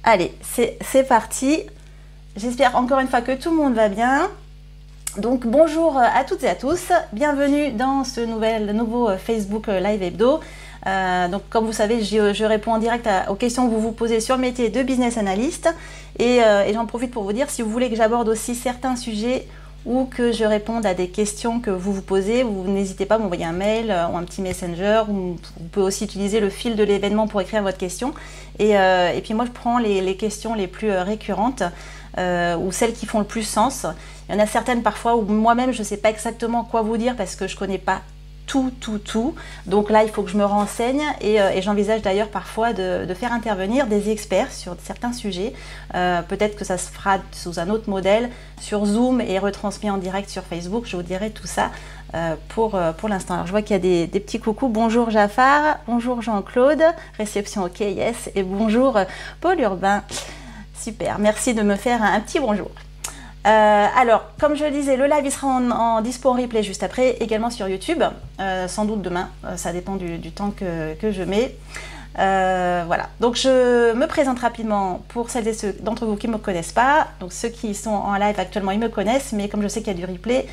Allez, c'est parti. J'espère encore une fois que tout le monde va bien. Donc bonjour à toutes et à tous, bienvenue dans ce nouveau Facebook Live Hebdo. Donc comme vous savez, je réponds en direct aux questions que vous vous posez sur le métier de business analyst et j'en profite pour vous dire, si vous voulez que j'aborde aussi certains sujets ou que je réponde à des questions que vous vous posez, vous n'hésitez pas à m'envoyer un mail ou un petit messenger, ou vous pouvez aussi utiliser le fil de l'événement pour écrire votre question et puis moi je prends les questions les plus récurrentes ou celles qui font le plus sens. Il y en a certaines parfois où moi-même je ne sais pas exactement quoi vous dire parce que je ne connais pas tout. Donc là, il faut que je me renseigne et j'envisage d'ailleurs parfois de faire intervenir des experts sur certains sujets. Peut-être que ça se fera sous un autre modèle sur Zoom et retransmis en direct sur Facebook. Je vous dirai tout ça pour l'instant. Alors je vois qu'il y a des petits coucous. Bonjour Jafar, bonjour Jean-Claude, réception OK, yes, et bonjour Paul Urbain. Super, merci de me faire un petit bonjour. Alors, comme je le disais, le live il sera en dispo en replay juste après, également sur YouTube, sans doute demain, ça dépend du temps que je mets. Voilà, donc je me présente rapidement pour celles et ceux d'entre vous qui ne me connaissent pas. Donc ceux qui sont en live actuellement, ils me connaissent, mais comme je sais qu'il y a du replay,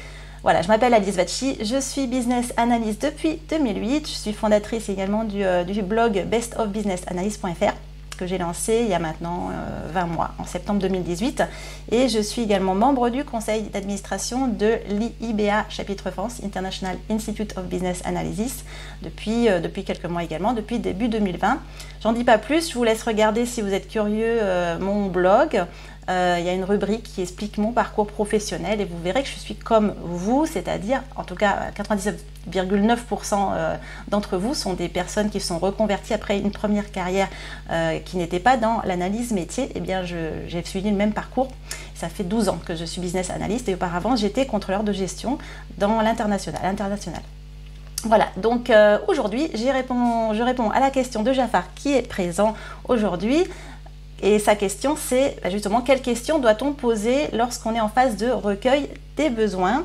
voilà, je m'appelle Alice Vacchi, je suis business analyst depuis 2008, je suis fondatrice également du blog bestofbusinessanalyst.fr. que j'ai lancé il y a maintenant 20 mois, en septembre 2018. Et je suis également membre du conseil d'administration de l'IIBA chapitre France, International Institute of Business Analysis, depuis quelques mois également, depuis début 2020. J'en dis pas plus, je vous laisse regarder si vous êtes curieux mon blog. Il y a une rubrique qui explique mon parcours professionnel et vous verrez que je suis comme vous, c'est-à-dire en tout cas 99,9% d'entre vous sont des personnes qui sont reconverties après une première carrière qui n'était pas dans l'analyse métier. Eh bien j'ai suivi le même parcours. Ça fait 12 ans que je suis business analyst et auparavant j'étais contrôleur de gestion dans l'international. Voilà, donc aujourd'hui je réponds à la question de Jafar qui est présent aujourd'hui. Et sa question, c'est justement quelle question doit-on poser lorsqu'on est en phase de recueil des besoins?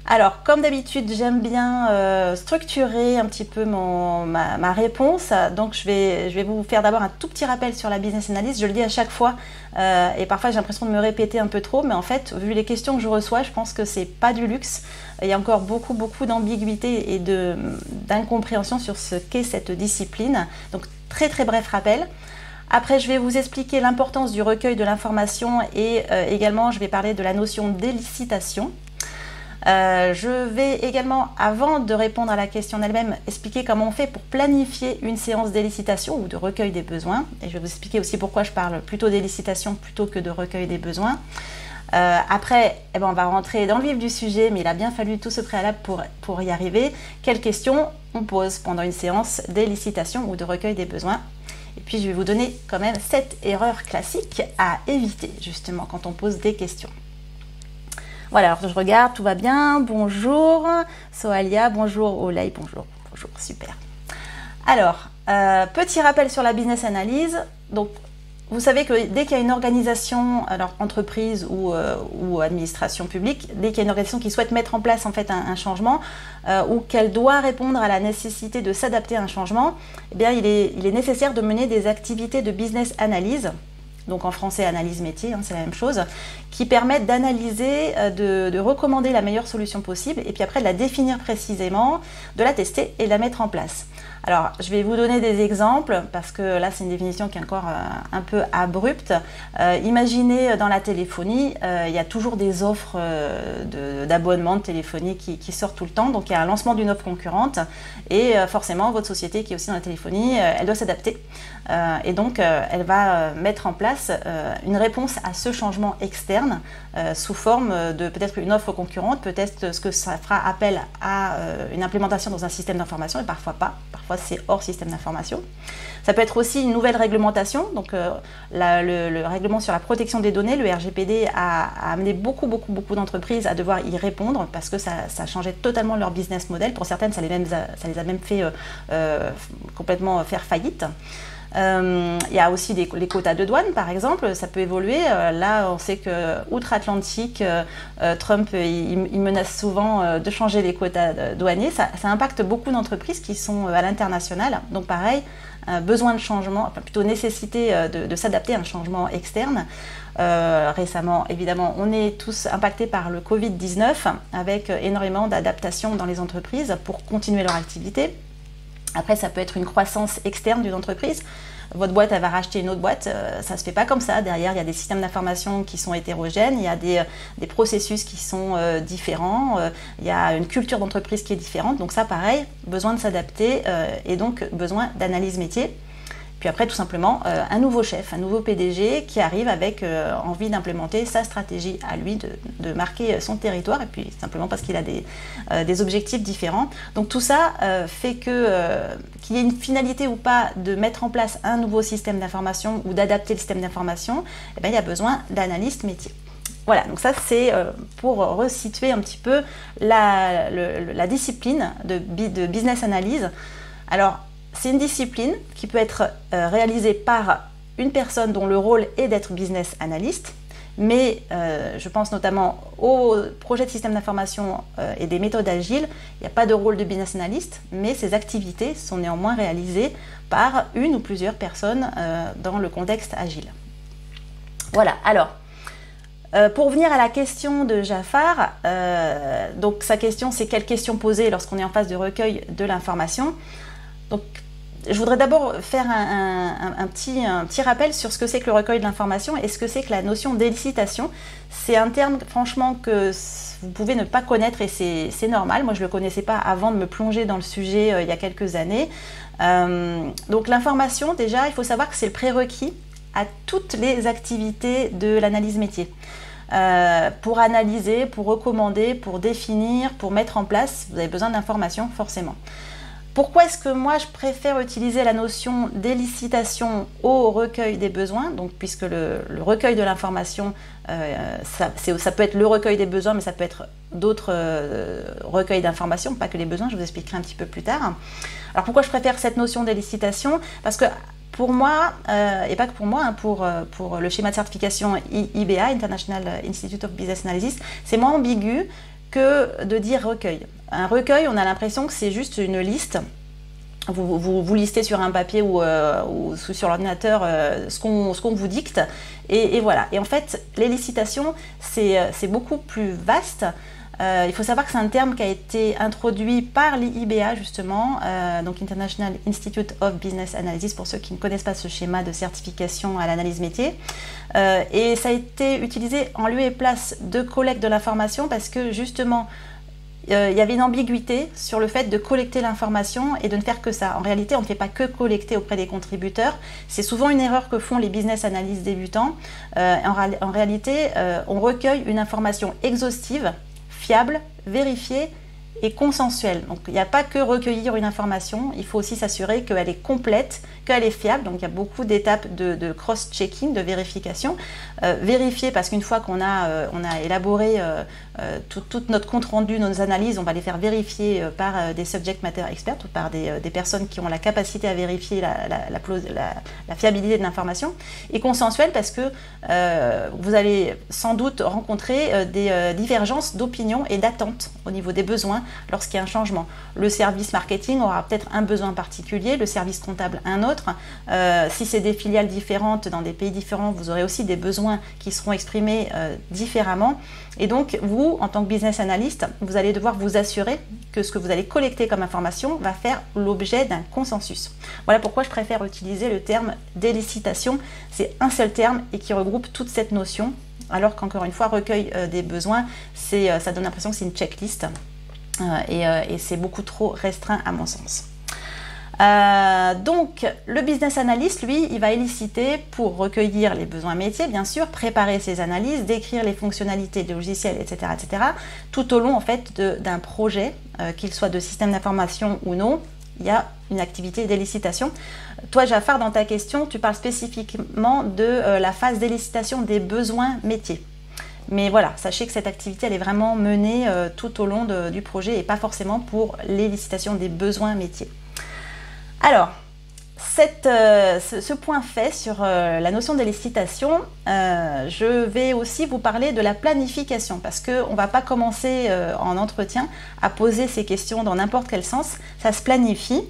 Alors, comme d'habitude, j'aime bien structurer un petit peu ma réponse. Donc, je vais vous faire d'abord un tout petit rappel sur la business analyst. Je le dis à chaque fois et parfois j'ai l'impression de me répéter un peu trop. Mais en fait, vu les questions que je reçois, je pense que c'est pas du luxe. Il y a encore beaucoup d'ambiguïté et d'incompréhension sur ce qu'est cette discipline. Donc, très bref rappel. Après, je vais vous expliquer l'importance du recueil de l'information et également, je vais parler de la notion d'élicitation. Je vais également, avant de répondre à la question elle-même, expliquer comment on fait pour planifier une séance d'élicitation ou de recueil des besoins. Et je vais vous expliquer aussi pourquoi je parle plutôt d'élicitation plutôt que de recueil des besoins. Après, on va rentrer dans le vif du sujet, mais il a bien fallu tout ce préalable pour y arriver. Quelles questions on pose pendant une séance d'élicitation ou de recueil des besoins? Et puis je vais vous donner quand même 7 erreurs classiques à éviter justement quand on pose des questions. Voilà, alors je regarde, tout va bien. Bonjour Soalia, bonjour Olay, bonjour, super. Alors, petit rappel sur la business analyse. Donc, vous savez que dès qu'il y a une organisation, alors entreprise ou administration publique, dès qu'il y a une organisation qui souhaite mettre en place en fait un changement ou qu'elle doit répondre à la nécessité de s'adapter à un changement, eh bien il est nécessaire de mener des activités de business analyse, donc en français analyse métier, c'est la même chose, qui permettent d'analyser, de recommander la meilleure solution possible et puis après de la définir précisément, de la tester et de la mettre en place. Alors, je vais vous donner des exemples parce que là, c'est une définition qui est encore un peu abrupte. Imaginez dans la téléphonie, il y a toujours des offres d'abonnement de téléphonie qui sortent tout le temps. Donc, il y a un lancement d'une offre concurrente et forcément, votre société qui est aussi dans la téléphonie, elle doit s'adapter. Et donc, elle va mettre en place une réponse à ce changement externe sous forme de peut-être une offre concurrente, peut-être ce que ça fera appel à une implémentation dans un système d'information et parfois pas. Parfois, c'est hors système d'information. Ça peut être aussi une nouvelle réglementation. Donc, le règlement sur la protection des données, le RGPD, a amené beaucoup d'entreprises à devoir y répondre parce que ça changeait totalement leur business model. Pour certaines, ça les a même fait complètement faire faillite. Il y a aussi les quotas de douane, par exemple, ça peut évoluer. Là, on sait que outre-Atlantique, Trump il menace souvent de changer les quotas douaniers. Ça impacte beaucoup d'entreprises qui sont à l'international. Donc pareil, besoin de changement, enfin plutôt nécessité de s'adapter à un changement externe. Récemment, évidemment, on est tous impactés par le Covid-19 avec énormément d'adaptations dans les entreprises pour continuer leur activité. Après, ça peut être une croissance externe d'une entreprise. Votre boîte, elle va racheter une autre boîte. Ça ne se fait pas comme ça. Derrière, il y a des systèmes d'information qui sont hétérogènes. Il y a des processus qui sont différents. Il y a une culture d'entreprise qui est différente. Donc ça, pareil, besoin de s'adapter et donc besoin d'analyse métier. Puis après, tout simplement, un nouveau chef, un nouveau PDG qui arrive avec envie d'implémenter sa stratégie à lui, de marquer son territoire, et puis simplement parce qu'il a des objectifs différents. Donc tout ça fait qu'il y ait une finalité ou pas de mettre en place un nouveau système d'information ou d'adapter le système d'information, eh bien, il y a besoin d'analystes métiers. Voilà, donc ça c'est pour resituer un petit peu la discipline de business analyse. Alors, c'est une discipline qui peut être réalisée par une personne dont le rôle est d'être business analyst, mais je pense notamment au projet de système d'information et des méthodes agiles. Il n'y a pas de rôle de business analyst, mais ces activités sont néanmoins réalisées par une ou plusieurs personnes dans le contexte agile. Voilà, alors, pour revenir à la question de Jafar, donc sa question c'est quelle question poser lorsqu'on est en phase de recueil de l'information. Donc, je voudrais d'abord faire un petit rappel sur ce que c'est que le recueil de l'information et ce que c'est que la notion d'élicitation. C'est un terme, franchement, que vous pouvez ne pas connaître et c'est normal. Moi, je ne le connaissais pas avant de me plonger dans le sujet il y a quelques années. Donc, l'information, déjà, il faut savoir que c'est le prérequis à toutes les activités de l'analyse métier. Pour analyser, pour recommander, pour définir, pour mettre en place, vous avez besoin d'informations, forcément. Pourquoi est-ce que moi je préfère utiliser la notion d'élicitation au recueil des besoins, donc puisque le recueil de l'information, ça peut être le recueil des besoins, mais ça peut être d'autres recueils d'informations, pas que les besoins, je vous expliquerai un petit peu plus tard. Alors pourquoi je préfère cette notion d'élicitation? Parce que pour moi, et pas que pour moi, hein, pour le schéma de certification IBA, International Institute of Business Analysis, c'est moins ambigu que de dire recueil. Un recueil, on a l'impression que c'est juste une liste. Vous listez sur un papier ou sur l'ordinateur ce qu'on vous dicte. Et voilà. Et en fait, l'élicitation, c'est beaucoup plus vaste. Il faut savoir que c'est un terme qui a été introduit par l'IBA justement, donc International Institute of Business Analysis, pour ceux qui ne connaissent pas ce schéma de certification à l'analyse métier. Et ça a été utilisé en lieu et place de collecte de l'information parce que justement, il y avait une ambiguïté sur le fait de collecter l'information et de ne faire que ça. En réalité, on ne fait pas que collecter auprès des contributeurs. C'est souvent une erreur que font les business analystes débutants. En réalité, on recueille une information exhaustive, fiable, vérifiée et consensuelle. Donc il n'y a pas que recueillir une information, il faut aussi s'assurer qu'elle est complète, qu'elle est fiable. Donc il y a beaucoup d'étapes de cross-checking, de vérification. Vérifier parce qu'une fois qu'on a élaboré tout notre compte-rendu, nos analyses, on va les faire vérifier par des subject matter experts ou par des personnes qui ont la capacité à vérifier la fiabilité de l'information. Et consensuelle parce que vous allez sans doute rencontrer des divergences d'opinion et d'attentes au niveau des besoins lorsqu'il y a un changement. Le service marketing aura peut-être un besoin particulier, le service comptable un autre. Si c'est des filiales différentes dans des pays différents, vous aurez aussi des besoins qui seront exprimés différemment. Et donc, vous, en tant que business analyst, vous allez devoir vous assurer que ce que vous allez collecter comme information va faire l'objet d'un consensus. Voilà pourquoi je préfère utiliser le terme d'élicitation. C'est un seul terme et qui regroupe toute cette notion, alors qu'encore une fois, recueil des besoins, ça donne l'impression que c'est une checklist et c'est beaucoup trop restreint à mon sens. Donc le business analyst, lui, il va éliciter pour recueillir les besoins métiers, bien sûr, préparer ses analyses, décrire les fonctionnalités du logiciel, etc., tout au long en fait d'un projet, qu'il soit de système d'information ou non. Il y a une activité d'élicitation. Toi, Jafar, dans ta question, tu parles spécifiquement de la phase d'élicitation des besoins métiers. Mais voilà, sachez que cette activité, elle est vraiment menée tout au long du projet et pas forcément pour l'élicitation des besoins métiers. Alors, ce point fait sur la notion d'élicitation, je vais aussi vous parler de la planification parce qu'on ne va pas commencer en entretien à poser ces questions dans n'importe quel sens. Ça se planifie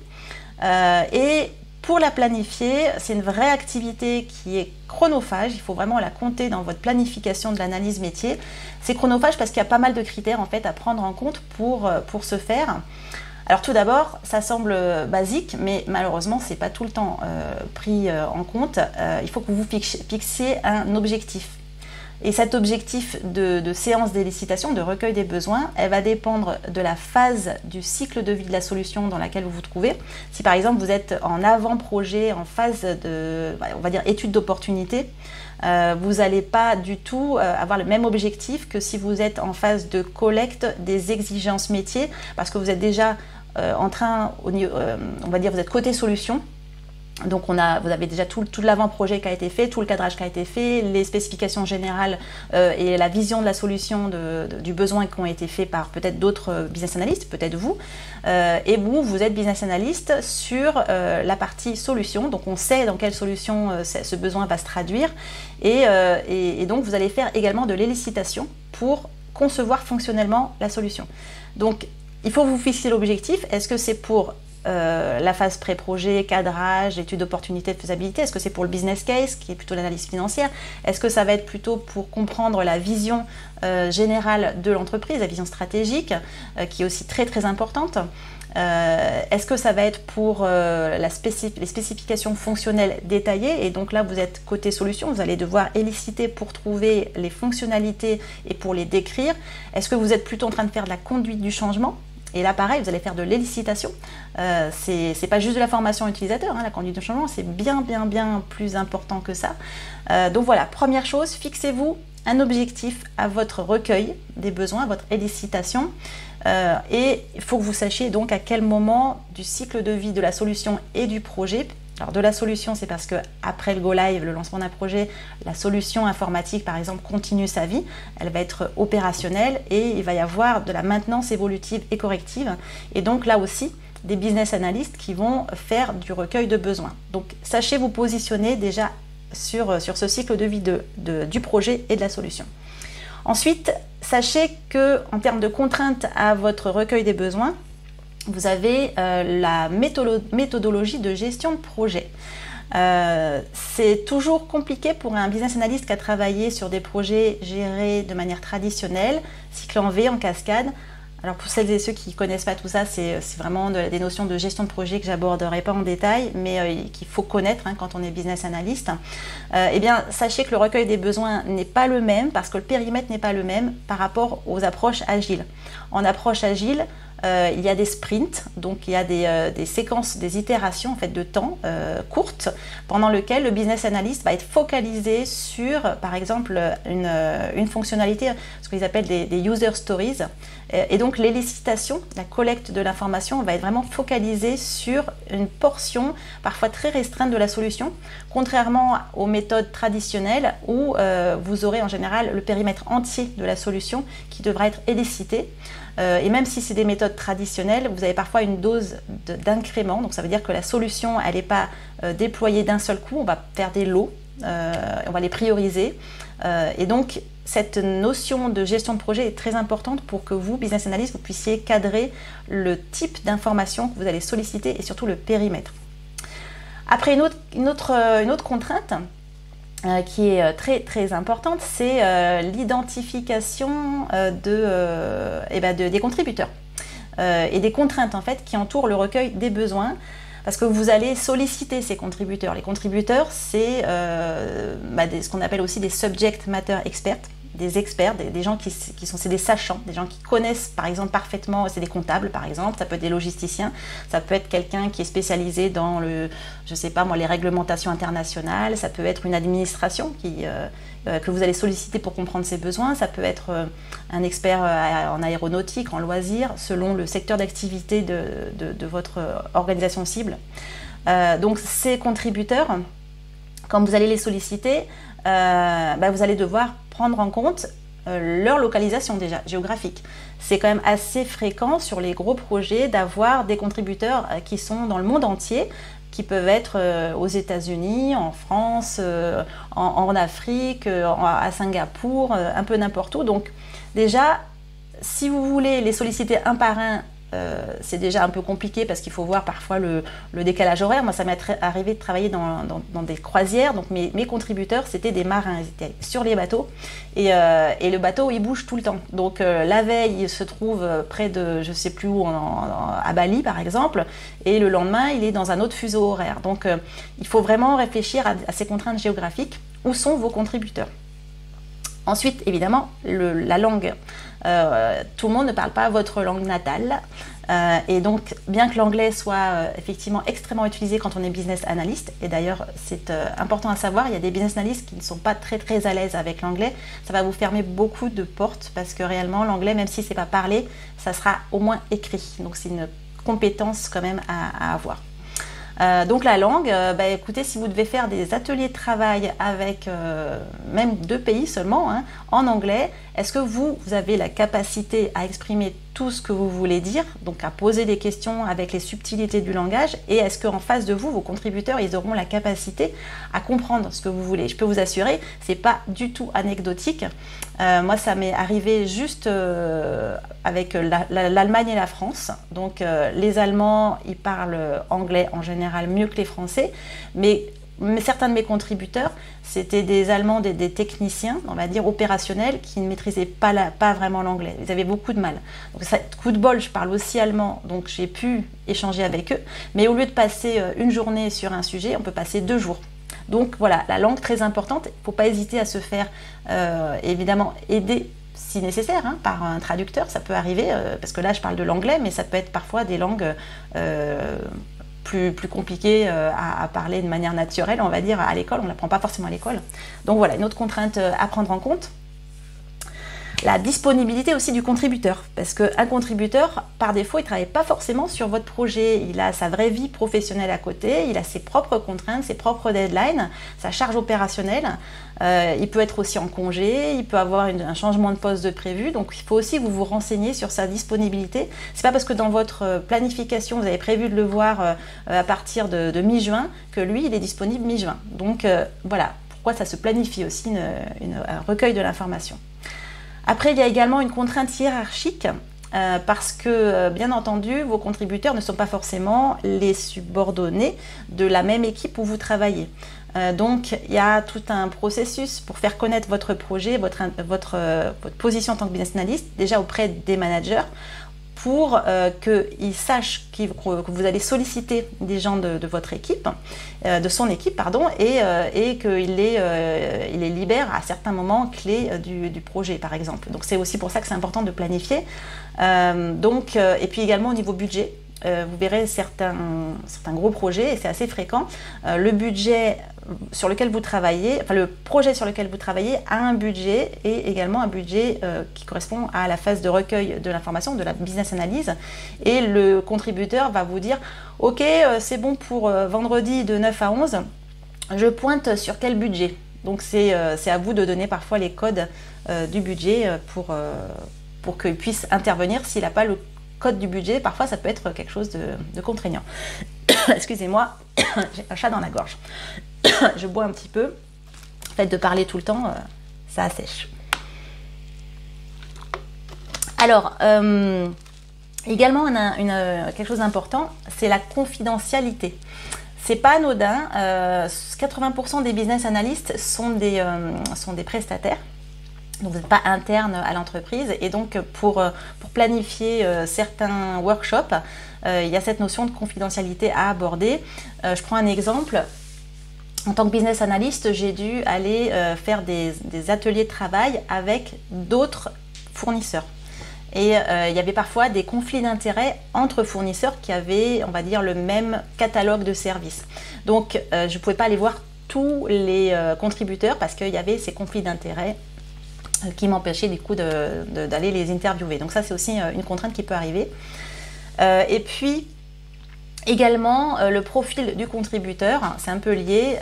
et Pour la planifier, c'est une vraie activité qui est chronophage. Il faut vraiment la compter dans votre planification de l'analyse métier. C'est chronophage parce qu'il y a pas mal de critères en fait à prendre en compte pour ce faire. Alors tout d'abord, ça semble basique, mais malheureusement, ce n'est pas tout le temps pris en compte. Il faut que vous fixiez un objectif. Et cet objectif de séance d'élucidation, de recueil des besoins, elle va dépendre de la phase du cycle de vie de la solution dans laquelle vous vous trouvez. Si par exemple vous êtes en avant-projet, en phase de, on va dire, étude d'opportunité, vous n'allez pas du tout avoir le même objectif que si vous êtes en phase de collecte des exigences métiers, parce que vous êtes déjà en train, on va dire, vous êtes côté solution. Donc vous avez déjà tout l'avant-projet qui a été fait, tout le cadrage qui a été fait, les spécifications générales et la vision de la solution du besoin qui ont été faits par peut-être d'autres business analysts, peut-être vous. Et vous êtes business analyst sur la partie solution, donc on sait dans quelle solution ce besoin va se traduire. Et donc vous allez faire également de l'élicitation pour concevoir fonctionnellement la solution. Donc il faut vous fixer l'objectif. Est-ce que c'est pour la phase pré-projet, cadrage, étude d'opportunité, de faisabilité? Est-ce que c'est pour le business case, qui est plutôt l'analyse financière? Est-ce que ça va être plutôt pour comprendre la vision générale de l'entreprise, la vision stratégique, qui est aussi très très importante? Est-ce que ça va être pour les spécifications fonctionnelles détaillées? Et donc là, vous êtes côté solution, vous allez devoir éliciter pour trouver les fonctionnalités et pour les décrire. Est-ce que vous êtes plutôt en train de faire de la conduite du changement? Et là, pareil, vous allez faire de l'élicitation. C'est pas juste de la formation utilisateur, hein, la conduite de changement, c'est bien plus important que ça. Donc voilà, première chose, fixez-vous un objectif à votre recueil des besoins, à votre élicitation. Et il faut que vous sachiez donc à quel moment du cycle de vie de la solution et du projet. Alors de la solution, c'est parce que après le go live, le lancement d'un projet, la solution informatique par exemple continue sa vie, elle va être opérationnelle et il va y avoir de la maintenance évolutive et corrective. Et donc là aussi, des business analysts qui vont faire du recueil de besoins. Donc sachez vous positionner déjà sur ce cycle de vie du projet et de la solution. Ensuite, sachez qu'en termes de contraintes à votre recueil des besoins, vous avez la méthodologie de gestion de projet. C'est toujours compliqué pour un business analyst qui a travaillé sur des projets gérés de manière traditionnelle, cycle en V, en cascade. Alors pour celles et ceux qui ne connaissent pas tout ça, c'est vraiment des notions de gestion de projet que j'aborderai pas en détail, mais qu'il faut connaître hein, quand on est business analyst. Eh bien, sachez que le recueil des besoins n'est pas le même parce que le périmètre n'est pas le même par rapport aux approches agiles. En approche agile, il y a des sprints, donc il y a des séquences, des itérations en fait, de temps courtes pendant lesquelles le business analyst va être focalisé sur, par exemple, une fonctionnalité, ce qu'ils appellent des user stories. Et donc l'élicitation, la collecte de l'information va être vraiment focalisée sur une portion parfois très restreinte de la solution, contrairement aux méthodes traditionnelles où vous aurez en général le périmètre entier de la solution qui devra être élicité. Et même si c'est des méthodes traditionnelles, vous avez parfois une dose d'incrément, donc ça veut dire que la solution elle n'est pas déployée d'un seul coup, on va faire des lots, on va les prioriser. Et donc cette notion de gestion de projet est très importante pour que vous, business analyst, vous puissiez cadrer le type d'information que vous allez solliciter et surtout le périmètre. Après, une autre contrainte qui est très importante, c'est l'identification des contributeurs et des contraintes en fait qui entourent le recueil des besoins. Parce que vous allez solliciter ces contributeurs. Les contributeurs, c'est ce qu'on appelle aussi des subject matter experts, des experts, des gens c'est des sachants, des gens qui connaissent par exemple parfaitement, c'est des comptables par exemple, ça peut être des logisticiens, ça peut être quelqu'un qui est spécialisé dans les réglementations internationales, ça peut être une administration que vous allez solliciter pour comprendre ses besoins, ça peut être un expert en aéronautique, en loisirs, selon le secteur d'activité de votre organisation cible. Donc ces contributeurs, quand vous allez les solliciter, vous allez devoir prendre en compte leur localisation déjà géographique. C'est quand même assez fréquent sur les gros projets d'avoir des contributeurs qui sont dans le monde entier, qui peuvent être aux États-Unis, en France, en Afrique, à Singapour, un peu n'importe où. Donc déjà, si vous voulez les solliciter un par un c'est déjà un peu compliqué parce qu'il faut voir parfois le décalage horaire. Moi, ça m'est arrivé de travailler dans des croisières. Donc mes contributeurs, c'était des marins. Ils étaient sur les bateaux et le bateau, il bouge tout le temps. Donc la veille, il se trouve près de, je sais plus où, à Bali par exemple, et le lendemain, il est dans un autre fuseau horaire. Donc il faut vraiment réfléchir à ces contraintes géographiques. Où sont vos contributeurs? Ensuite, évidemment, la langue. Tout le monde ne parle pas votre langue natale. Et donc, bien que l'anglais soit effectivement extrêmement utilisé quand on est business analyst, et d'ailleurs, c'est important à savoir, il y a des business analysts qui ne sont pas très à l'aise avec l'anglais. Ça va vous fermer beaucoup de portes parce que réellement, l'anglais, même si c'est pas parlé, ça sera au moins écrit. Donc, c'est une compétence quand même à avoir. Donc la langue, écoutez, si vous devez faire des ateliers de travail avec même 2 pays seulement, hein, en anglais, est-ce que vous avez la capacité à exprimer tout ce que vous voulez dire, donc à poser des questions avec les subtilités du langage, et est-ce qu'en face de vous, vos contributeurs, ils auront la capacité à comprendre ce que vous voulez? Je peux vous assurer, c'est pas du tout anecdotique. Moi, ça m'est arrivé juste avec l'Allemagne et la France. Donc les Allemands, ils parlent anglais en général mieux que les Français, mais certains de mes contributeurs, c'était des Allemands, des techniciens, on va dire opérationnels, qui ne maîtrisaient pas vraiment l'anglais. Ils avaient beaucoup de mal. Donc, coup de bol, je parle aussi allemand, donc j'ai pu échanger avec eux. Mais au lieu de passer une journée sur un sujet, on peut passer 2 jours. Donc voilà, la langue très importante. Il ne faut pas hésiter à se faire, évidemment, aider si nécessaire, hein, par un traducteur. Ça peut arriver, parce que là, je parle de l'anglais, mais ça peut être parfois des langues plus compliqué à parler de manière naturelle, on va dire, à l'école. On ne l'apprend pas forcément à l'école. Donc voilà, une autre contrainte à prendre en compte. La disponibilité aussi du contributeur, parce qu'un contributeur, par défaut, il ne travaille pas forcément sur votre projet. Il a sa vraie vie professionnelle à côté, il a ses propres contraintes, ses propres deadlines, sa charge opérationnelle. Il peut être aussi en congé, il peut avoir un changement de poste de prévu. Donc il faut aussi que vous vous renseigniez sur sa disponibilité. C'est pas parce que dans votre planification, vous avez prévu de le voir à partir de mi-juin que lui, il est disponible mi-juin. Donc voilà, pourquoi ça se planifie aussi un recueil de l'information. Après, il y a également une contrainte hiérarchique parce que, bien entendu, vos contributeurs ne sont pas forcément les subordonnés de la même équipe où vous travaillez. Donc, il y a tout un processus pour faire connaître votre projet, votre position en tant que business analyst, déjà auprès des managers, pour qu'ils sachent que vous allez solliciter des gens de votre équipe, de son équipe, pardon, et qu'il les libère à certains moments clés du projet, par exemple. Donc c'est aussi pour ça que c'est important de planifier. Et puis également au niveau budget, vous verrez certains gros projets, et c'est assez fréquent, le budget sur lequel vous travaillez, enfin le projet sur lequel vous travaillez a un budget et également un budget qui correspond à la phase de recueil de l'information, de la business analyse, et le contributeur va vous dire « Ok, c'est bon pour vendredi de 9 à 11, je pointe sur quel budget ?» Donc c'est à vous de donner parfois les codes du budget pour qu'il puisse intervenir s'il n'a pas le code du budget. Parfois ça peut être quelque chose de contraignant. Excusez-moi, j'ai un chat dans la gorge. Je bois un petit peu. Le fait de parler tout le temps, ça assèche. Alors, également, on a quelque chose d'important, c'est la confidentialité. C'est pas anodin. 80% des business analysts sont des prestataires. Donc vous n'êtes pas interne à l'entreprise, et donc pour planifier certains workshops, il y a cette notion de confidentialité à aborder. Je prends un exemple. En tant que business analyst, j'ai dû aller faire des ateliers de travail avec d'autres fournisseurs. Et il y avait parfois des conflits d'intérêts entre fournisseurs qui avaient, on va dire, le même catalogue de services. Donc je ne pouvais pas aller voir tous les contributeurs parce qu'il y avait ces conflits d'intérêts qui m'empêchaient du coup d'aller les interviewer. Donc ça, c'est aussi une contrainte qui peut arriver. Et puis également, le profil du contributeur, c'est un peu lié,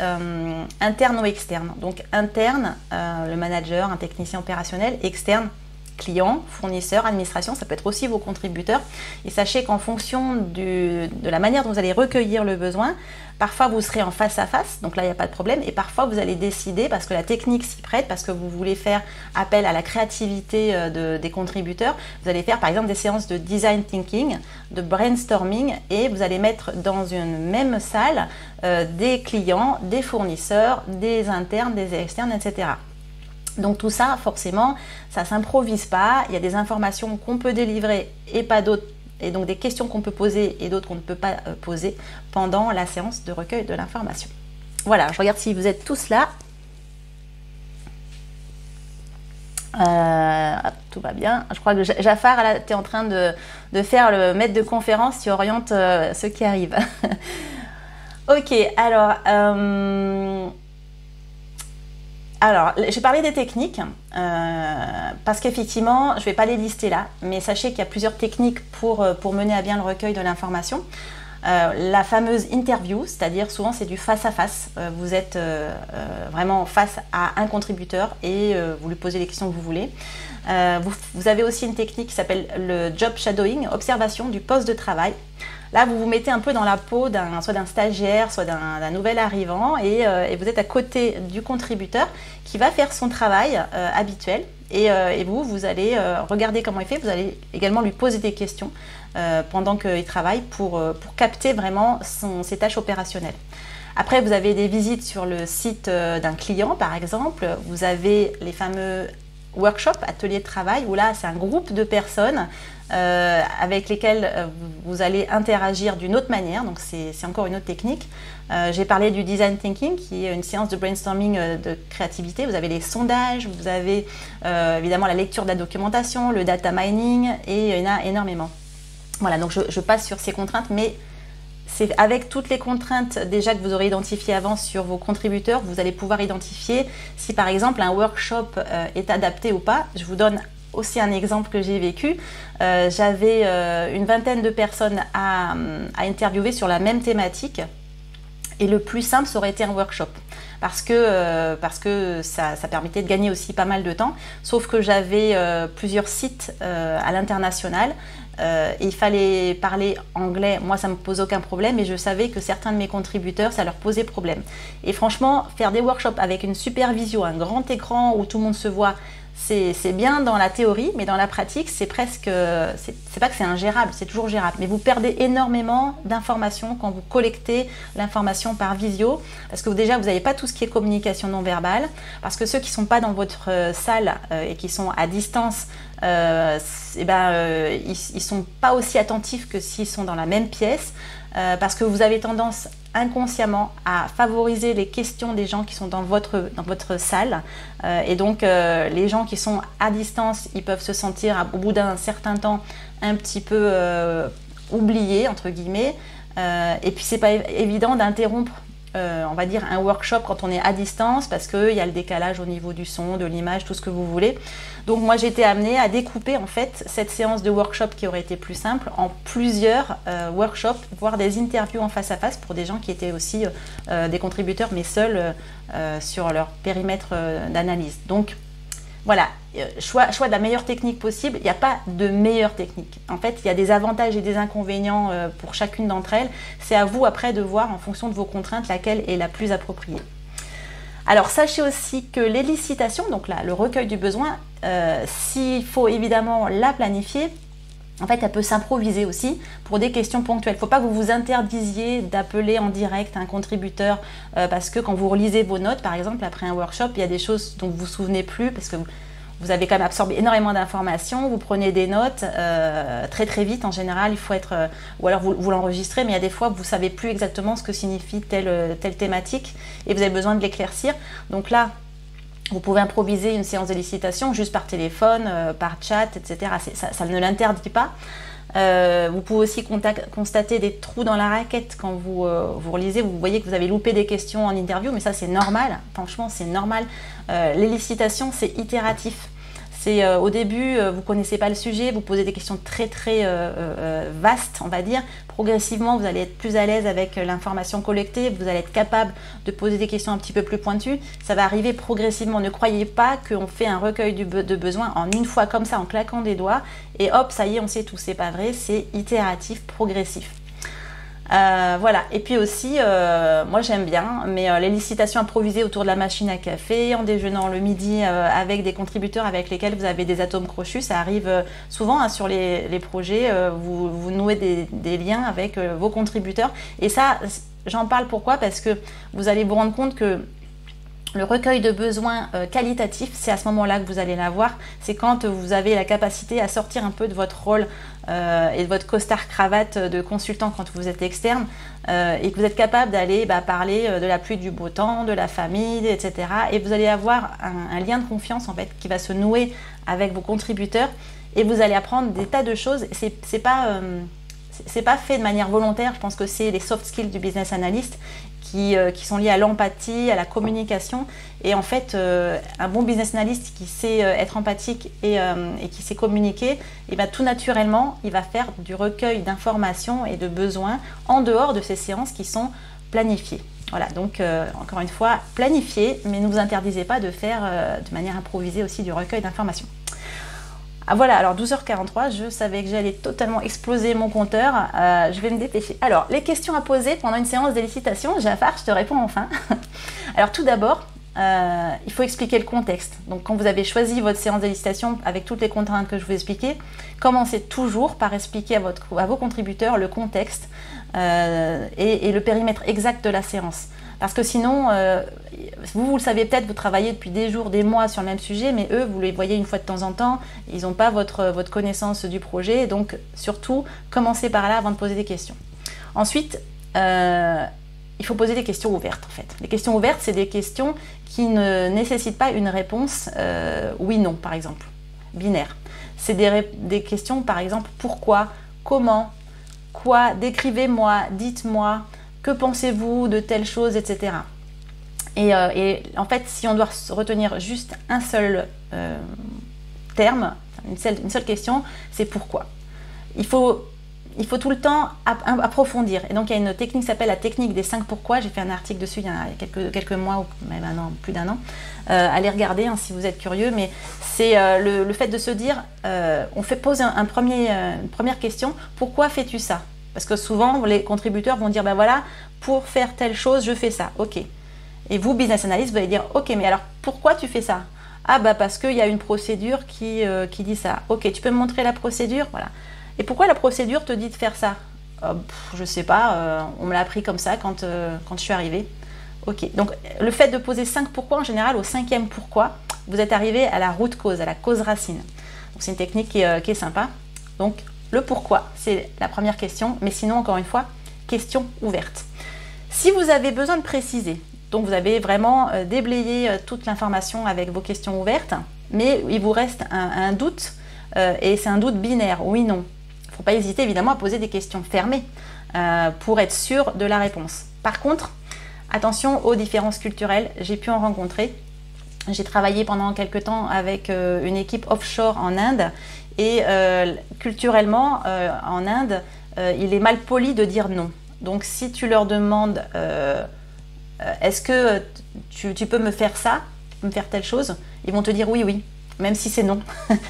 interne ou externe. Donc interne, le manager, un technicien opérationnel, externe, clients, fournisseurs, administration, ça peut être aussi vos contributeurs. Et sachez qu'en fonction de la manière dont vous allez recueillir le besoin, parfois vous serez en face à face, donc là il n'y a pas de problème, et parfois vous allez décider, parce que la technique s'y prête, parce que vous voulez faire appel à la créativité des contributeurs, vous allez faire par exemple des séances de design thinking, de brainstorming, et vous allez mettre dans une même salle des clients, des fournisseurs, des internes, des externes, etc. Donc tout ça, forcément, ça ne s'improvise pas. Il y a des informations qu'on peut délivrer et pas d'autres, et donc des questions qu'on peut poser et d'autres qu'on ne peut pas poser pendant la séance de recueil de l'information. Voilà, je regarde si vous êtes tous là. Hop, tout va bien. Je crois que Jafar, là, tu es en train de faire le maître de conférence, tu orientes ceux qui arrivent. Ok, alors, j'ai parlé des techniques, parce qu'effectivement, je ne vais pas les lister là, mais sachez qu'il y a plusieurs techniques pour mener à bien le recueil de l'information. La fameuse interview, c'est-à-dire souvent c'est du face-à-face. Vous êtes vraiment face à un contributeur et vous lui posez les questions que vous voulez. Vous avez aussi une technique qui s'appelle le job shadowing, observation du poste de travail. Là, vous vous mettez un peu dans la peau soit d'un stagiaire, soit d'un nouvel arrivant et vous êtes à côté du contributeur qui va faire son travail habituel et vous allez regarder comment il fait, vous allez également lui poser des questions pendant qu'il travaille pour capter vraiment ses tâches opérationnelles. Après, vous avez des visites sur le site d'un client, par exemple. Vous avez les fameux workshops, ateliers de travail, où là, c'est un groupe de personnes avec lesquelles vous allez interagir d'une autre manière. Donc, c'est encore une autre technique. J'ai parlé du design thinking, qui est une séance de brainstorming de créativité. Vous avez les sondages, vous avez évidemment la lecture de la documentation, le data mining, et il y en a énormément. Voilà, donc je passe sur ces contraintes, mais c'est avec toutes les contraintes déjà que vous aurez identifiées avant sur vos contributeurs, vous allez pouvoir identifier si par exemple un workshop est adapté ou pas. Je vous donne aussi un exemple que j'ai vécu. J'avais une vingtaine de personnes à interviewer sur la même thématique et le plus simple, ça aurait été un workshop. Parce que ça permettait de gagner aussi pas mal de temps. Sauf que j'avais plusieurs sites à l'international. Il fallait parler anglais, moi ça ne me pose aucun problème, et je savais que certains de mes contributeurs, ça leur posait problème. Et franchement, faire des workshops avec une super visio, un grand écran où tout le monde se voit, c'est bien dans la théorie, mais dans la pratique, c'est pas que c'est ingérable, c'est toujours gérable. Mais vous perdez énormément d'informations quand vous collectez l'information par visio, parce que déjà, vous n'avez pas tout ce qui est communication non verbale, parce que ceux qui ne sont pas dans votre salle et qui sont à distance, ils ne sont pas aussi attentifs que s'ils sont dans la même pièce, parce que vous avez tendance inconsciemment à favoriser les questions des gens qui sont dans votre salle, et donc les gens qui sont à distance, ils peuvent se sentir au bout d'un certain temps un petit peu oubliés entre guillemets, et puis c'est pas évident d'interrompre on va dire un workshop quand on est à distance, parce qu'il y a le décalage au niveau du son, de l'image, tout ce que vous voulez. Donc moi j'ai été amenée à découper en fait cette séance de workshop qui aurait été plus simple en plusieurs workshops, voire des interviews en face à face pour des gens qui étaient aussi des contributeurs mais seuls sur leur périmètre d'analyse. Donc voilà, choix de la meilleure technique possible. Il n'y a pas de meilleure technique. En fait, il y a des avantages et des inconvénients pour chacune d'entre elles. C'est à vous après de voir en fonction de vos contraintes laquelle est la plus appropriée. Alors, sachez aussi que l'élicitation, donc là, le recueil du besoin, s'il faut évidemment la planifier, en fait, elle peut s'improviser aussi pour des questions ponctuelles. Il ne faut pas que vous vous interdisiez d'appeler en direct un contributeur parce que quand vous relisez vos notes, par exemple, après un workshop, il y a des choses dont vous ne vous souvenez plus parce que vous avez quand même absorbé énormément d'informations, vous prenez des notes très très vite en général, il faut être, ou alors vous l'enregistrez, mais il y a des fois vous ne savez plus exactement ce que signifie telle thématique et vous avez besoin de l'éclaircir. Donc là, vous pouvez improviser une séance d'élicitation juste par téléphone, par chat, etc. Ça ne l'interdit pas. Vous pouvez aussi constater des trous dans la raquette quand vous relisez. Vous voyez que vous avez loupé des questions en interview, mais ça c'est normal. Franchement, c'est normal. L'élicitation, c'est itératif. C'est au début, vous ne connaissez pas le sujet, vous posez des questions très vastes, on va dire. Progressivement, vous allez être plus à l'aise avec l'information collectée, vous allez être capable de poser des questions un petit peu plus pointues. Ça va arriver progressivement. Ne croyez pas qu'on fait un recueil de besoins en une fois comme ça, en claquant des doigts, et hop, ça y est, on sait tout. C'est pas vrai, c'est itératif, progressif. Voilà, et puis aussi, moi j'aime bien, mais les licitations improvisées autour de la machine à café, en déjeunant le midi avec des contributeurs avec lesquels vous avez des atomes crochus, ça arrive souvent sur les projets, vous nouez des liens avec vos contributeurs. Et ça, j'en parle pourquoi? Parce que vous allez vous rendre compte que le recueil de besoins qualitatif, c'est à ce moment-là que vous allez l'avoir. C'est quand vous avez la capacité à sortir un peu de votre rôle et de votre costard cravate de consultant quand vous êtes externe et que vous êtes capable d'aller parler de la pluie, du beau temps, de la famille, etc. Et vous allez avoir un lien de confiance en fait qui va se nouer avec vos contributeurs et vous allez apprendre des tas de choses. C'est pas fait de manière volontaire. Je pense que c'est les soft skills du business analyst qui sont liés à l'empathie, à la communication. Et en fait, un bon business analyst qui sait être empathique et qui sait communiquer, et tout naturellement, il va faire du recueil d'informations et de besoins en dehors de ces séances qui sont planifiées. Voilà, donc encore une fois, planifiez, mais ne vous interdisez pas de faire de manière improvisée aussi du recueil d'informations. Ah voilà, alors 12h43, je savais que j'allais totalement exploser mon compteur, je vais me dépêcher. Alors, les questions à poser pendant une séance d'élicitation, Jafar, je te réponds enfin. Alors tout d'abord, il faut expliquer le contexte. Donc quand vous avez choisi votre séance d'élicitation avec toutes les contraintes que je vous ai expliquées, commencez toujours par expliquer à vos contributeurs le contexte et le périmètre exact de la séance. Parce que sinon, vous le savez peut-être, vous travaillez depuis des jours, des mois sur le même sujet, mais eux, vous les voyez une fois de temps en temps, ils n'ont pas votre connaissance du projet. Donc surtout, commencez par là avant de poser des questions. Ensuite, il faut poser des questions ouvertes en fait. Les questions ouvertes, c'est des questions qui ne nécessitent pas une réponse oui-non, par exemple, binaire. C'est des questions, par exemple, pourquoi, comment, quoi, décrivez-moi, dites-moi, que pensez-vous de telle chose, etc. Et en fait, si on doit retenir juste un seul terme, une seule question, c'est pourquoi. Il faut tout le temps approfondir. Et donc, il y a une technique qui s'appelle la technique des 5 pourquoi. J'ai fait un article dessus il y a quelques mois, ou même un an, plus d'un an. Allez regarder si vous êtes curieux. Mais c'est le fait de se dire, on pose une première question, pourquoi fais-tu ça? Parce que souvent, les contributeurs vont dire, ben voilà, pour faire telle chose, je fais ça. Ok. Et vous, business analyst, vous allez dire, ok, mais alors, pourquoi tu fais ça? Ah, bah parce qu'il y a une procédure qui dit ça. Ok, tu peux me montrer la procédure? Voilà. Et pourquoi la procédure te dit de faire ça? Je sais pas, on me l'a appris comme ça quand je suis arrivée. Ok, donc le fait de poser 5 pourquoi, en général, au 5e pourquoi, vous êtes arrivé à la root cause, à la cause racine. Donc c'est une technique qui est sympa. Donc, le pourquoi, c'est la première question, mais sinon, encore une fois, question ouverte. Si vous avez besoin de préciser, donc vous avez vraiment déblayé toute l'information avec vos questions ouvertes, mais il vous reste un doute, et c'est un doute binaire, oui, non. Il ne faut pas hésiter évidemment à poser des questions fermées pour être sûr de la réponse. Par contre, attention aux différences culturelles, j'ai pu en rencontrer. J'ai travaillé pendant quelques temps avec une équipe offshore en Inde. Et culturellement, en Inde, il est mal poli de dire non. Donc si tu leur demandes est-ce que tu peux me faire ça, me faire telle chose, ils vont te dire oui, oui, même si c'est non,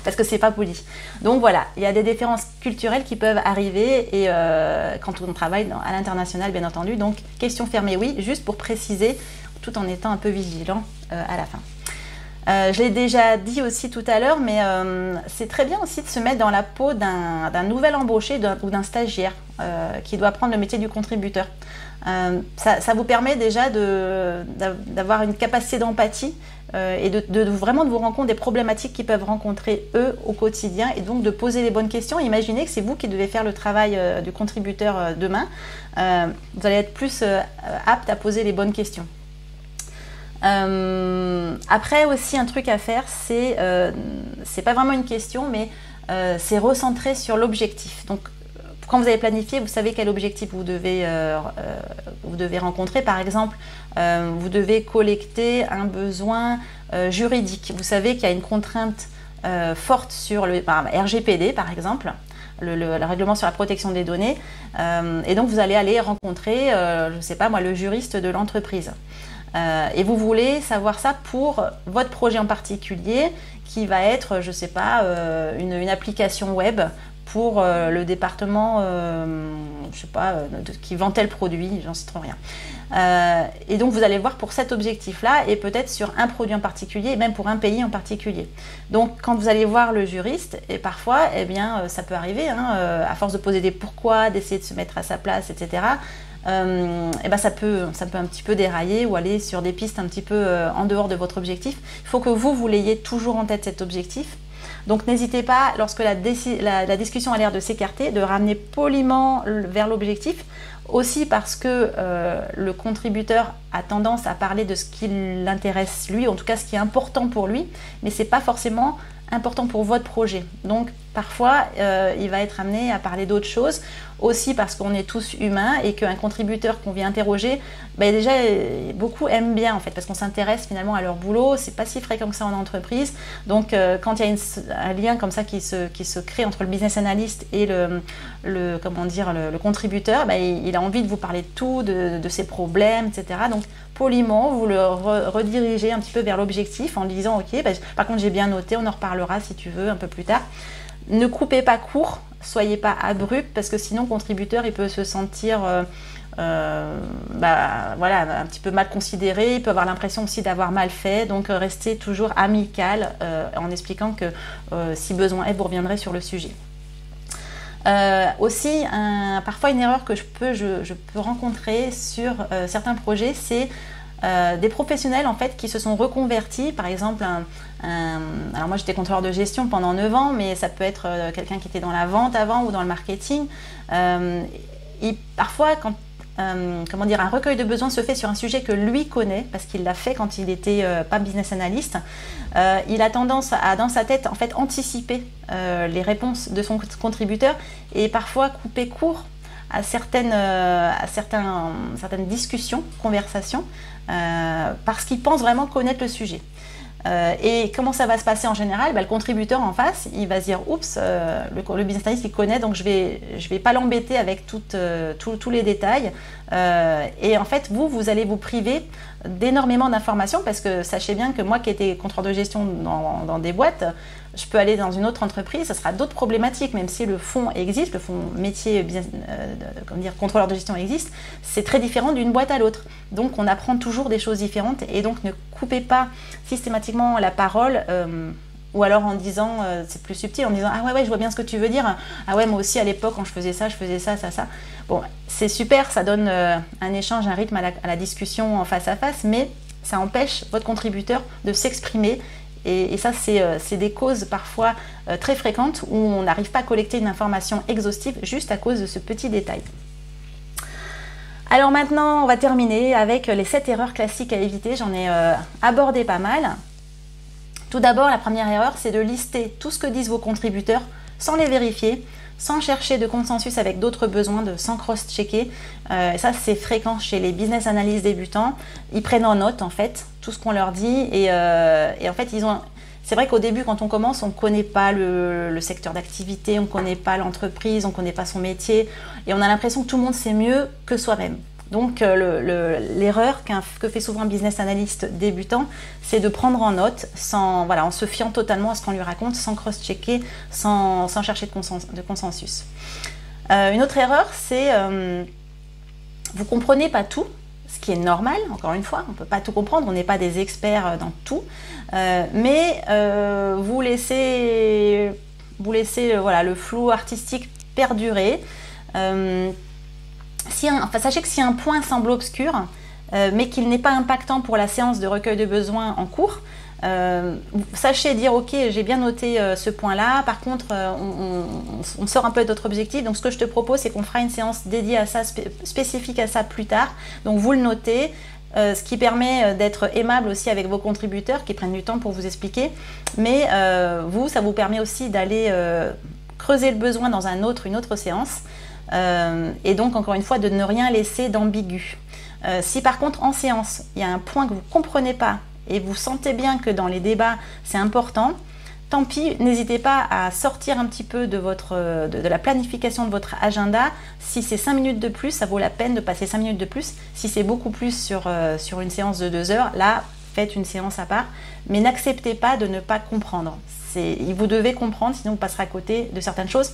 parce que c'est pas poli. Donc voilà, il y a des différences culturelles qui peuvent arriver et quand on travaille à l'international, bien entendu. Donc question fermée, oui, juste pour préciser, tout en étant un peu vigilant à la fin. Je l'ai déjà dit aussi tout à l'heure, mais c'est très bien aussi de se mettre dans la peau d'un nouvel embauché ou d'un stagiaire qui doit apprendre le métier du contributeur. Ça vous permet déjà d'avoir une capacité d'empathie et vraiment de vous rendre compte des problématiques qu'ils peuvent rencontrer eux au quotidien et donc de poser les bonnes questions. Imaginez que c'est vous qui devez faire le travail du contributeur demain. Vous allez être plus apte à poser les bonnes questions. Après aussi un truc à faire, c'est pas vraiment une question, mais c'est recentrer sur l'objectif. Donc quand vous avez planifié, vous savez quel objectif vous devez rencontrer. Par exemple, vous devez collecter un besoin juridique. Vous savez qu'il y a une contrainte fortes sur le RGPD par exemple, le règlement sur la protection des données, et donc vous allez aller rencontrer, je ne sais pas moi, le juriste de l'entreprise. Et vous voulez savoir ça pour votre projet en particulier, qui va être, je ne sais pas, une application web pour le département, je sais pas, qui vend tel produit, j'en sais trop rien. Et donc vous allez voir pour cet objectif-là et peut-être sur un produit en particulier et même pour un pays en particulier. Donc quand vous allez voir le juriste, et parfois, eh bien, ça peut arriver, hein, à force de poser des pourquoi, d'essayer de se mettre à sa place, etc., et ben ça peut un petit peu dérailler ou aller sur des pistes un petit peu en dehors de votre objectif. Il faut que vous l'ayez toujours en tête, cet objectif. Donc n'hésitez pas, lorsque la discussion a l'air de s'écarter, de ramener poliment vers l'objectif, aussi parce que le contributeur a tendance à parler de ce qui l'intéresse lui, en tout cas ce qui est important pour lui, mais ce n'est pas forcément important pour votre projet. Donc parfois, il va être amené à parler d'autres choses, aussi parce qu'on est tous humains et qu'un contributeur qu'on vient interroger, ben déjà, beaucoup aiment bien en fait, parce qu'on s'intéresse finalement à leur boulot, c'est pas si fréquent que ça en entreprise. Donc quand il y a un lien comme ça qui se crée entre le business analyst et le contributeur, ben, il a envie de vous parler de tout, de ses problèmes, etc. Donc poliment, vous le redirigez un petit peu vers l'objectif en disant ok, ben, par contre j'ai bien noté, on en reparlera si tu veux un peu plus tard. Ne coupez pas court, soyez pas abrupt, parce que sinon le contributeur il peut se sentir voilà, un petit peu mal considéré, il peut avoir l'impression aussi d'avoir mal fait, donc restez toujours amical en expliquant que si besoin est, vous reviendrez sur le sujet. Aussi, parfois une erreur que je peux rencontrer sur certains projets, c'est des professionnels en fait qui se sont reconvertis, par exemple alors moi j'étais contrôleur de gestion pendant 9 ans, mais ça peut être quelqu'un qui était dans la vente avant ou dans le marketing, et parfois quand un recueil de besoins se fait sur un sujet que lui connaît, parce qu'il l'a fait quand il n'était pas business analyst, il a tendance à, dans sa tête, en fait, anticiper les réponses de son contributeur et parfois couper court à certaines discussions, conversations, parce qu'il pense vraiment connaître le sujet. Et comment ça va se passer en général? Le contributeur en face, il va se dire oups, le business analyst il connaît, donc je vais pas l'embêter avec tous les détails. Et en fait, vous allez vous priver d'énormément d'informations, parce que sachez bien que moi qui étais contrôleur de gestion dans des boîtes, je peux aller dans une autre entreprise, ça sera d'autres problématiques, même si le fond existe, le fond métier, contrôleur de gestion existe, c'est très différent d'une boîte à l'autre. Donc on apprend toujours des choses différentes, et donc ne coupez pas systématiquement la parole, ou alors en disant, c'est plus subtil, en disant ah ouais je vois bien ce que tu veux dire, ah ouais moi aussi à l'époque quand je faisais ça, ça. Bon, c'est super, ça donne un échange, un rythme à la discussion en face à face, mais ça empêche votre contributeur de s'exprimer. Et ça, c'est des causes parfois très fréquentes où on n'arrive pas à collecter une information exhaustive juste à cause de ce petit détail. Alors maintenant, on va terminer avec les 7 erreurs classiques à éviter. J'en ai abordé pas mal. Tout d'abord, la première erreur, c'est de lister tout ce que disent vos contributeurs sans les vérifier, sans chercher de consensus avec d'autres besoins, sans cross-checker. Ça, c'est fréquent chez les business analysts débutants. Ils prennent en note, en fait, tout ce qu'on leur dit. Et en fait, c'est vrai qu'au début, quand on commence, on ne connaît pas le secteur d'activité, on ne connaît pas l'entreprise, on ne connaît pas son métier. Et on a l'impression que tout le monde sait mieux que soi-même. Donc, l'erreur que fait souvent un business analyst débutant, c'est de prendre en note en se fiant totalement à ce qu'on lui raconte, sans cross-checker, sans chercher de consensus. Une autre erreur, c'est vous ne comprenez pas tout, ce qui est normal, encore une fois, on ne peut pas tout comprendre, on n'est pas des experts dans tout, mais vous laissez le flou artistique perdurer. Sachez que si un point semble obscur, mais qu'il n'est pas impactant pour la séance de recueil de besoins en cours, sachez dire ok, j'ai bien noté ce point là, par contre on sort un peu d'autres objectifs, donc ce que je te propose c'est qu'on fera une séance dédiée à ça, spécifique à ça plus tard, donc vous le notez, ce qui permet d'être aimable aussi avec vos contributeurs qui prennent du temps pour vous expliquer, mais ça vous permet aussi d'aller creuser le besoin dans une autre séance. Et donc encore une fois de ne rien laisser d'ambigu. Si par contre en séance il y a un point que vous ne comprenez pas et vous sentez bien que dans les débats c'est important, tant pis, n'hésitez pas à sortir un petit peu de, de la planification de votre agenda. Si c'est 5 minutes de plus, ça vaut la peine de passer 5 minutes de plus. Si c'est beaucoup plus sur une séance de 2 heures, là, faites une séance à part. Mais n'acceptez pas de ne pas comprendre. Vous devez comprendre, sinon vous passerez à côté de certaines choses.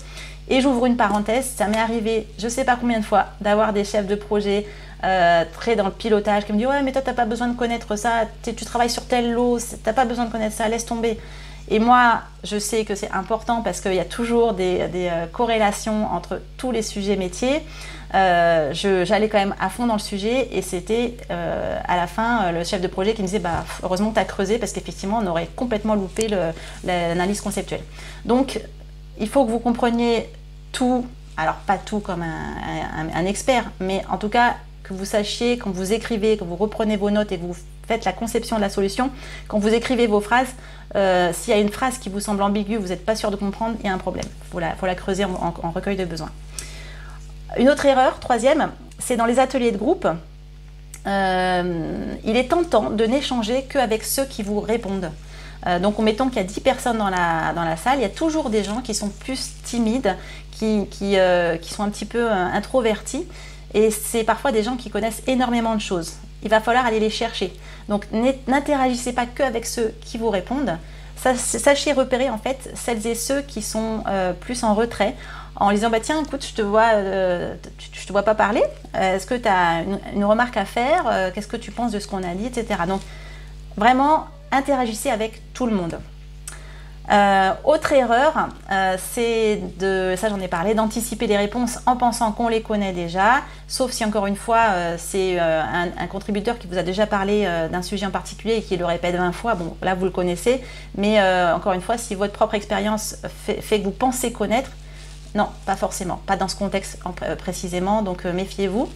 Et j'ouvre une parenthèse, ça m'est arrivé je ne sais pas combien de fois d'avoir des chefs de projet très dans le pilotage qui me disent « Ouais, mais toi, tu n'as pas besoin de connaître ça, tu travailles sur tel lot, tu n'as pas besoin de connaître ça, laisse tomber. » Et moi, je sais que c'est important parce qu'il y a toujours des corrélations entre tous les sujets métiers. J'allais quand même à fond dans le sujet et c'était à la fin le chef de projet qui me disait bah, heureusement que tu as creusé parce qu'effectivement on aurait complètement loupé l'analyse conceptuelle. Donc il faut que vous compreniez tout, alors pas tout comme un expert, mais en tout cas que vous sachiez quand vous écrivez, quand vous reprenez vos notes et vous faites la conception de la solution, quand vous écrivez vos phrases, s'il y a une phrase qui vous semble ambiguë, vous n'êtes pas sûr de comprendre, il y a un problème. Il faut la creuser en recueil de besoins. Une autre erreur, troisième, c'est dans les ateliers de groupe. Il est tentant de n'échanger qu'avec ceux qui vous répondent. Donc, mettons qu'il y a 10 personnes dans la salle, il y a toujours des gens qui sont plus timides, qui sont un petit peu introvertis. Et c'est parfois des gens qui connaissent énormément de choses. Il va falloir aller les chercher. Donc, n'interagissez pas qu'avec ceux qui vous répondent. Sachez repérer en fait celles et ceux qui sont plus en retrait, en lui disant bah, tiens écoute je te vois pas parler, est-ce que tu as une remarque à faire, qu'est-ce que tu penses de ce qu'on a dit, etc. Donc vraiment interagissez avec tout le monde. Autre erreur, c'est ça j'en ai parlé, d'anticiper les réponses en pensant qu'on les connaît déjà, sauf si encore une fois c'est un contributeur qui vous a déjà parlé d'un sujet en particulier et qui le répète 20 fois, bon là vous le connaissez, mais encore une fois si votre propre expérience fait que vous pensez connaître, non, pas forcément, pas dans ce contexte précisément, donc méfiez-vous.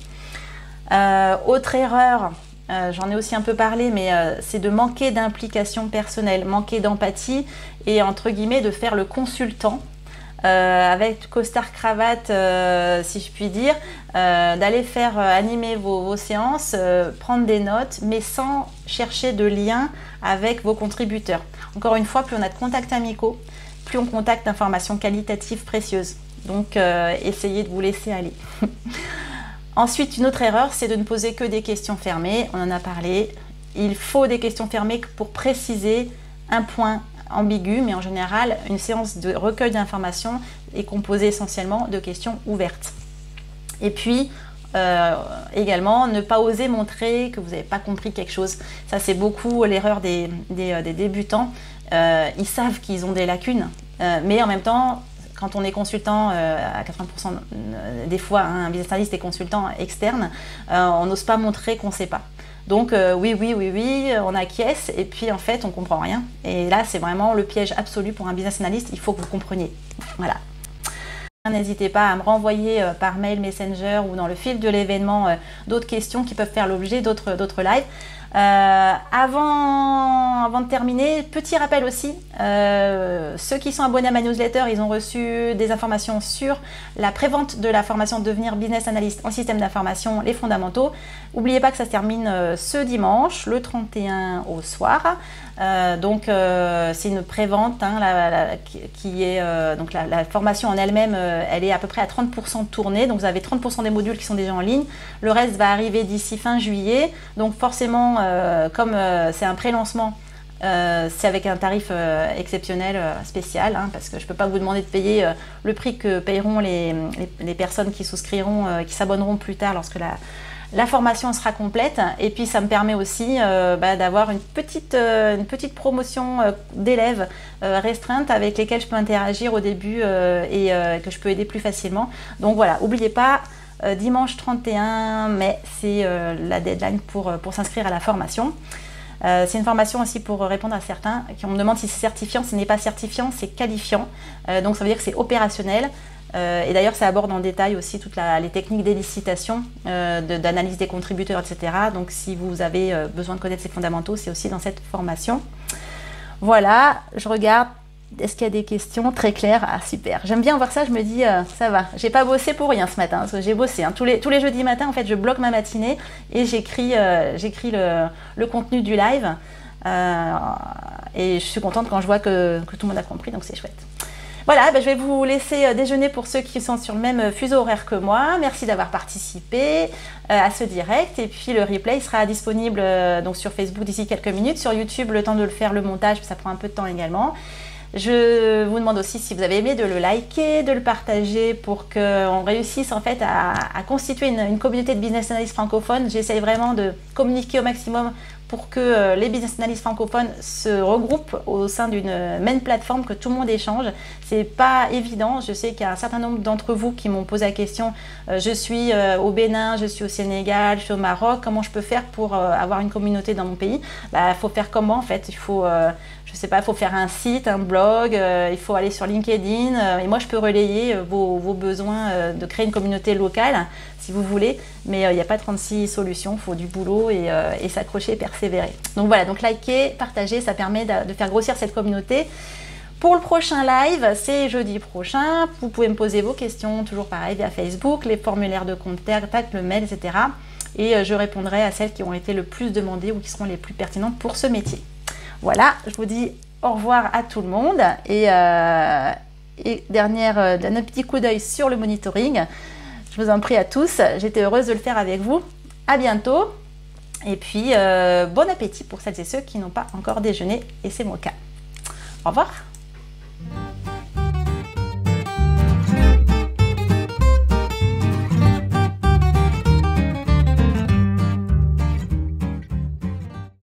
Autre erreur, j'en ai aussi un peu parlé, mais c'est de manquer d'implication personnelle, manquer d'empathie et entre guillemets de faire le consultant avec costard cravate, si je puis dire, d'aller faire animer vos séances, prendre des notes, mais sans chercher de lien avec vos contributeurs. Encore une fois, plus on a de contacts amicaux, plus on contacte d'informations qualitatives précieuses. Donc, essayez de vous laisser aller. Ensuite, une autre erreur, c'est de ne poser que des questions fermées. On en a parlé. Il faut des questions fermées pour préciser un point ambigu, mais en général, une séance de recueil d'informations est composée essentiellement de questions ouvertes. Et puis, également, ne pas oser montrer que vous n'avez pas compris quelque chose. Ça, c'est beaucoup l'erreur des débutants. Ils savent qu'ils ont des lacunes, mais en même temps, quand on est consultant, à 80% des fois, un business analyst est consultant externe, on n'ose pas montrer qu'on ne sait pas. Donc oui, on acquiesce et puis en fait on ne comprend rien. Et là c'est vraiment le piège absolu pour un business analyst, il faut que vous compreniez. Voilà. N'hésitez pas à me renvoyer par mail, Messenger ou dans le fil de l'événement d'autres questions qui peuvent faire l'objet d'autres lives. Avant de terminer, petit rappel aussi, ceux qui sont abonnés à ma newsletter, ils ont reçu des informations sur la prévente de la formation Devenir Business Analyst en système d'information, les fondamentaux. N'oubliez pas que ça se termine ce dimanche, le 31 au soir. Donc c'est une prévente qui est donc la formation en elle-même, elle est à peu près à 30% tournée. Donc vous avez 30% des modules qui sont déjà en ligne. Le reste va arriver d'ici fin juillet. Donc forcément, comme c'est un pré-lancement, c'est avec un tarif exceptionnel, spécial, parce que je ne peux pas vous demander de payer le prix que paieront les personnes qui souscriront, qui s'abonneront plus tard lorsque la formation sera complète. Et puis ça me permet aussi d'avoir une petite promotion d'élèves restreintes avec lesquels je peux interagir au début et que je peux aider plus facilement. Donc voilà, n'oubliez pas, dimanche 31 mai, c'est la deadline pour s'inscrire à la formation. C'est une formation aussi pour répondre à certains qui me demandent si c'est certifiant. Ce n'est pas certifiant, c'est qualifiant. Donc ça veut dire que c'est opérationnel. Et d'ailleurs, ça aborde en détail aussi toutes les techniques d'élicitation, d'analyse des contributeurs, etc. Donc si vous avez besoin de connaître ces fondamentaux, c'est aussi dans cette formation. Voilà, je regarde. Est-ce qu'il y a des questions très claires? Ah super, j'aime bien voir ça, je me dis ça va, j'ai pas bossé pour rien ce matin, parce que j'ai bossé. Tous les jeudis matins, en fait, je bloque ma matinée et j'écris le contenu du live. Et je suis contente quand je vois que tout le monde a compris, donc c'est chouette. Voilà, je vais vous laisser déjeuner pour ceux qui sont sur le même fuseau horaire que moi. Merci d'avoir participé à ce direct. Et puis le replay sera disponible donc sur Facebook d'ici quelques minutes. Sur YouTube, le temps de le faire, le montage, ça prend un peu de temps également. Je vous demande aussi, si vous avez aimé, de le liker, de le partager pour qu'on réussisse en fait à constituer une communauté de business analysts francophones. J'essaye vraiment de communiquer au maximum pour que les business analysts francophones se regroupent au sein d'une même plateforme, que tout le monde échange. C'est pas évident. Je sais qu'il y a un certain nombre d'entre vous qui m'ont posé la question. Je suis au Bénin, je suis au Sénégal, je suis au Maroc. Comment je peux faire pour avoir une communauté dans mon pays? Faut faire comment en fait? Il faut je sais pas, il faut faire un site, un blog, il faut aller sur LinkedIn. Et moi, je peux relayer vos besoins de créer une communauté locale, si vous voulez. Mais il n'y a pas 36 solutions, il faut du boulot et s'accrocher et persévérer. Donc voilà, donc liker, partager, ça permet de faire grossir cette communauté. Pour le prochain live, c'est jeudi prochain. Vous pouvez me poser vos questions, toujours pareil, via Facebook, les formulaires de contact, le mail, etc. Et je répondrai à celles qui ont été le plus demandées ou qui seront les plus pertinentes pour ce métier. Voilà, je vous dis au revoir à tout le monde et un petit coup d'œil sur le monitoring. Je vous en prie à tous, j'étais heureuse de le faire avec vous. À bientôt et puis bon appétit pour celles et ceux qui n'ont pas encore déjeuné et c'est mon cas. Au revoir.